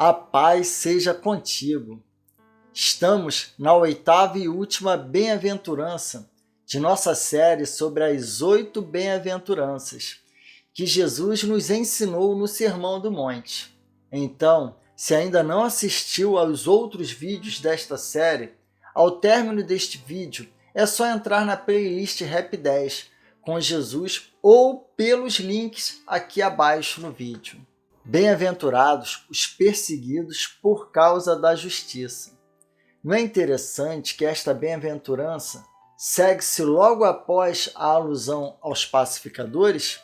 A paz seja contigo. Estamos na oitava e última bem-aventurança de nossa série sobre as 8 bem-aventuranças que Jesus nos ensinou no Sermão do Monte. Então, se ainda não assistiu aos outros vídeos desta série, ao término deste vídeo é só entrar na playlist Rap 10 com Jesus ou pelos links aqui abaixo no vídeo. Bem-aventurados os perseguidos por causa da justiça. Não é interessante que esta bem-aventurança segue-se logo após a alusão aos pacificadores?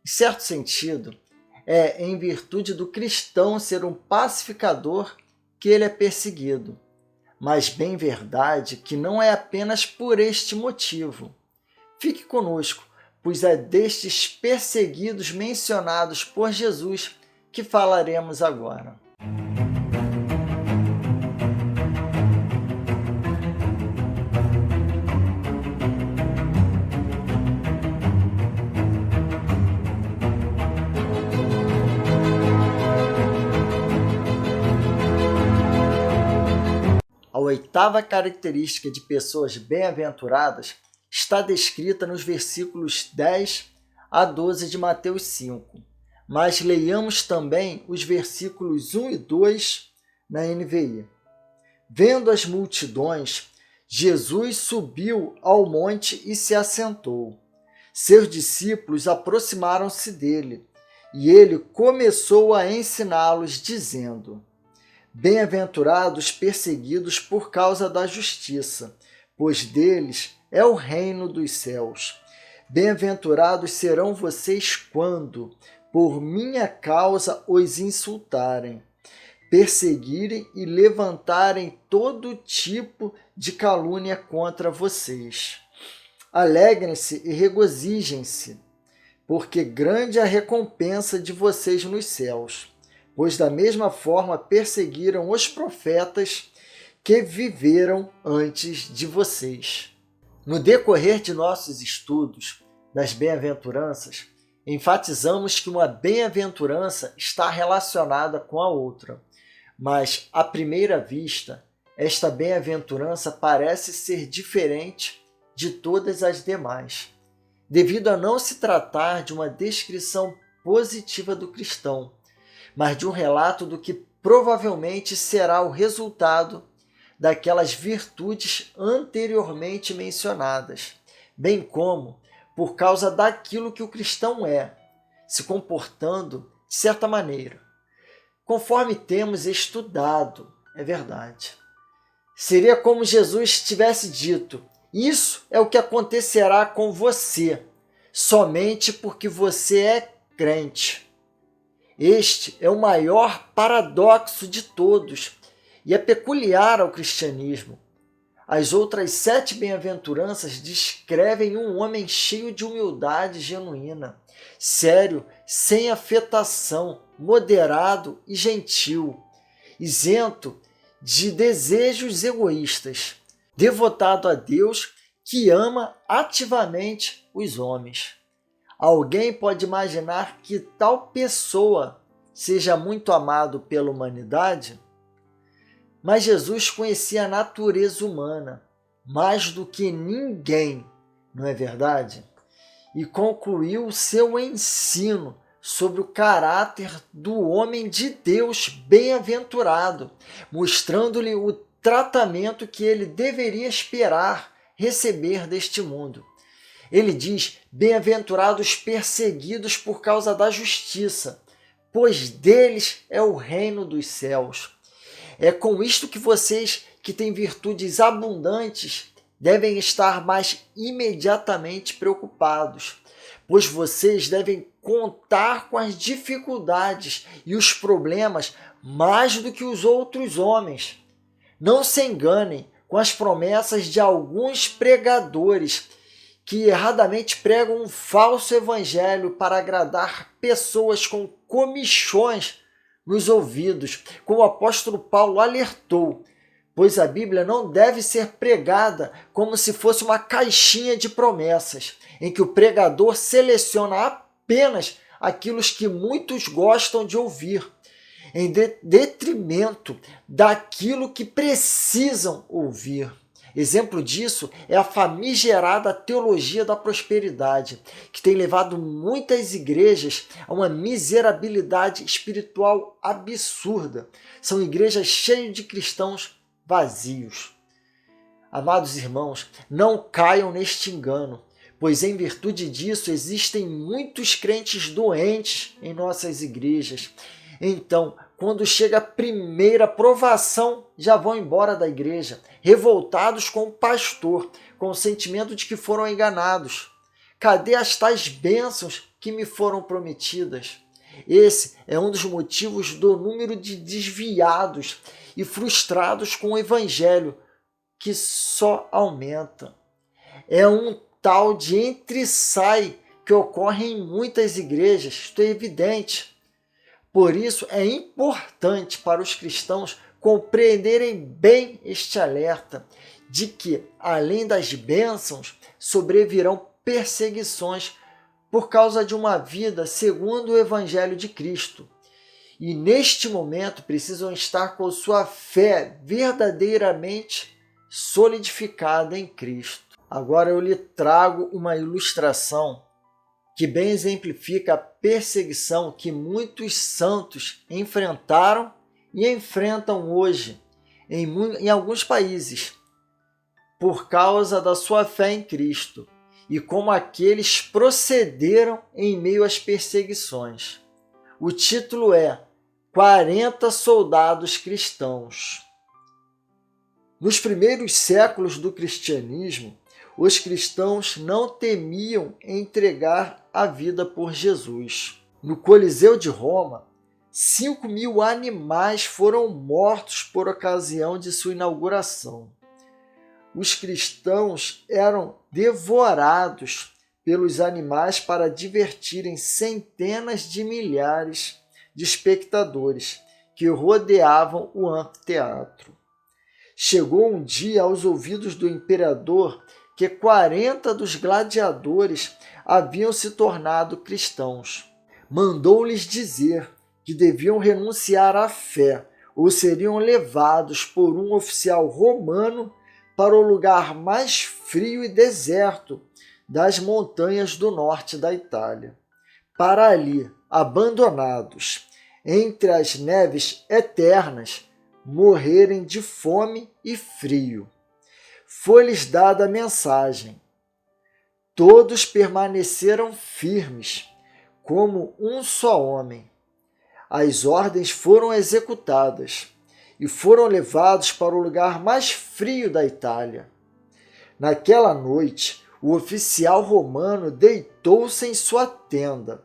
Em certo sentido, é em virtude do cristão ser um pacificador que ele é perseguido. Mas bem verdade que não é apenas por este motivo. Fique conosco, pois é destes perseguidos mencionados por Jesus que falaremos agora. A oitava característica de pessoas bem-aventuradas está descrita nos versículos 10 a 12 de Mateus 5. Mas leiamos também os versículos 1 e 2 na NVI. Vendo as multidões, Jesus subiu ao monte e se assentou. Seus discípulos aproximaram-se dele, e ele começou a ensiná-los, dizendo: Bem-aventurados perseguidos por causa da justiça, pois deles é o reino dos céus. Bem-aventurados serão vocês quando, por minha causa, os insultarem, perseguirem e levantarem todo tipo de calúnia contra vocês. Alegrem-se e regozijem-se, porque grande é a recompensa de vocês nos céus, pois da mesma forma perseguiram os profetas que viveram antes de vocês. No decorrer de nossos estudos das bem-aventuranças, enfatizamos que uma bem-aventurança está relacionada com a outra, mas, à primeira vista, esta bem-aventurança parece ser diferente de todas as demais, devido a não se tratar de uma descrição positiva do cristão, mas de um relato do que provavelmente será o resultado daquelas virtudes anteriormente mencionadas, bem como por causa daquilo que o cristão é, se comportando de certa maneira, conforme temos estudado, é verdade. Seria como Jesus tivesse dito: isso é o que acontecerá com você, somente porque você é crente. Este é o maior paradoxo de todos e é peculiar ao cristianismo. As outras 7 bem-aventuranças descrevem um homem cheio de humildade genuína, sério, sem afetação, moderado e gentil, isento de desejos egoístas, devotado a Deus que ama ativamente os homens. Alguém pode imaginar que tal pessoa seja muito amado pela humanidade? Mas Jesus conhecia a natureza humana mais do que ninguém, não é verdade? E concluiu seu ensino sobre o caráter do homem de Deus bem-aventurado, mostrando-lhe o tratamento que ele deveria esperar receber deste mundo. Ele diz: bem-aventurados perseguidos por causa da justiça, pois deles é o reino dos céus. É com isto que vocês, que têm virtudes abundantes, devem estar mais imediatamente preocupados, pois vocês devem contar com as dificuldades e os problemas mais do que os outros homens. Não se enganem com as promessas de alguns pregadores que erradamente pregam um falso evangelho para agradar pessoas com comichões nos ouvidos, como o apóstolo Paulo alertou, pois a Bíblia não deve ser pregada como se fosse uma caixinha de promessas, em que o pregador seleciona apenas aquilo que muitos gostam de ouvir. em detrimento daquilo que precisam ouvir. Exemplo disso é a famigerada teologia da prosperidade, que tem levado muitas igrejas a uma miserabilidade espiritual absurda. São igrejas cheias de cristãos vazios. Amados irmãos, não caiam neste engano, pois em virtude disso existem muitos crentes doentes em nossas igrejas. Então, quando chega a primeira provação, já vão embora da igreja, revoltados com o pastor, com o sentimento de que foram enganados. Cadê as tais bênçãos que me foram prometidas? Esse é um dos motivos do número de desviados e frustrados com o evangelho, que só aumenta. É um tal de entre-sai que ocorre em muitas igrejas, isto é evidente. Por isso, é importante para os cristãos compreenderem bem este alerta de que, além das bênçãos, sobrevirão perseguições por causa de uma vida segundo o Evangelho de Cristo. E neste momento precisam estar com sua fé verdadeiramente solidificada em Cristo. Agora eu lhe trago uma ilustração que bem exemplifica a perseguição que muitos santos enfrentaram e enfrentam hoje em alguns países, por causa da sua fé em Cristo, e como aqueles procederam em meio às perseguições. O título é 40 soldados cristãos. Nos primeiros séculos do cristianismo, os cristãos não temiam entregar a vida por Jesus. No Coliseu de Roma, 5.000 animais foram mortos por ocasião de sua inauguração. Os cristãos eram devorados pelos animais para divertirem centenas de milhares de espectadores que rodeavam o anfiteatro. Chegou um dia aos ouvidos do imperador que 40 dos gladiadores haviam se tornado cristãos. Mandou-lhes dizer que deviam renunciar à fé ou seriam levados por um oficial romano para o lugar mais frio e deserto das montanhas do norte da Itália, para ali, abandonados, entre as neves eternas, morrerem de fome e frio. Foi-lhes dada a mensagem. Todos permaneceram firmes, como um só homem. As ordens foram executadas e foram levados para o lugar mais frio da Itália. Naquela noite, o oficial romano deitou-se em sua tenda,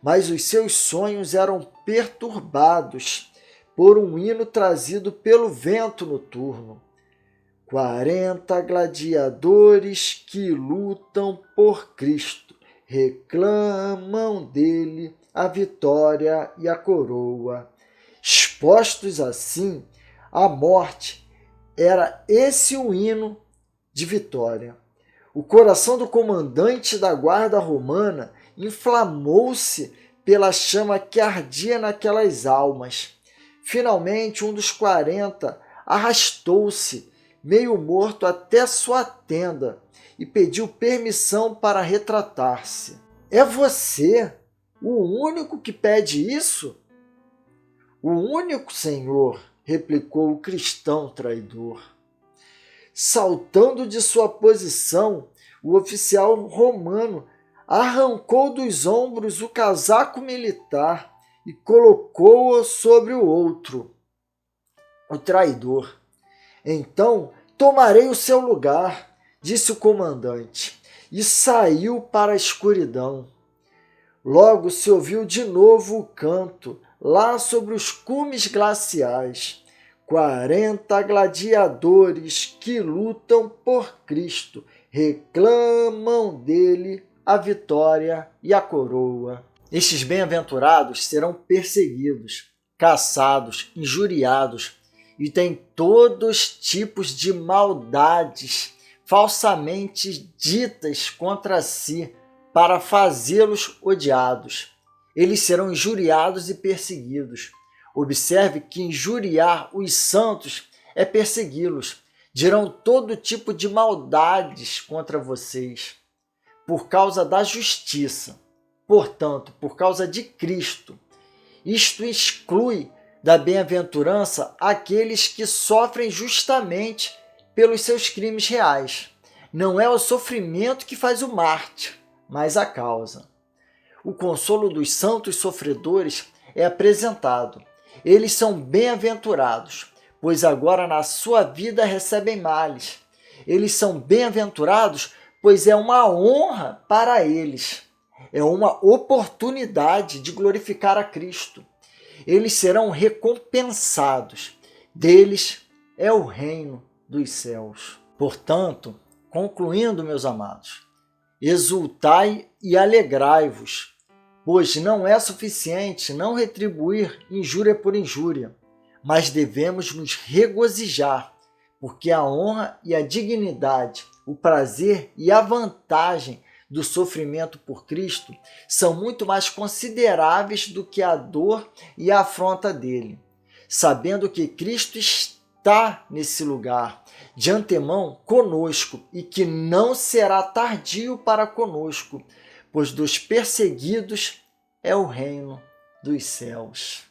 mas os seus sonhos eram perturbados por um hino trazido pelo vento noturno. 40 gladiadores que lutam por Cristo, reclamam dele a vitória e a coroa. Expostos assim à morte, era esse o hino de vitória. O coração do comandante da guarda romana inflamou-se pela chama que ardia naquelas almas. Finalmente, um dos 40 arrastou-se, meio morto, até sua tenda e pediu permissão para retratar-se. É você o único que pede isso? O único, Senhor, replicou o cristão traidor. Saltando de sua posição, o oficial romano arrancou dos ombros o casaco militar e colocou-o sobre o outro, o traidor. Então tomarei o seu lugar, disse o comandante, e saiu para a escuridão. Logo se ouviu de novo o canto, lá sobre os cumes glaciais. 40 gladiadores que lutam por Cristo, reclamam dele a vitória e a coroa. Estes bem-aventurados serão perseguidos, caçados, injuriados, e têm todos tipos de maldades falsamente ditas contra si para fazê-los odiados. Eles serão injuriados e perseguidos. Observe que injuriar os santos é persegui-los. Dirão todo tipo de maldades contra vocês, por causa da justiça. Portanto, por causa de Cristo. Isto exclui da bem-aventurança aqueles que sofrem justamente pelos seus crimes reais. Não é o sofrimento que faz o mártir, mas a causa. O consolo dos santos sofredores é apresentado. Eles são bem-aventurados, pois agora na sua vida recebem males. Eles são bem-aventurados, pois é uma honra para eles. É uma oportunidade de glorificar a Cristo. Eles serão recompensados. Deles é o reino dos céus. Portanto, concluindo, meus amados, exultai e alegrai-vos, pois não é suficiente não retribuir injúria por injúria, mas devemos nos regozijar, porque a honra e a dignidade, o prazer e a vantagem do sofrimento por Cristo são muito mais consideráveis do que a dor e a afronta dele, sabendo que Cristo está nesse lugar de antemão conosco e que não será tardio para conosco, pois dos perseguidos é o reino dos céus.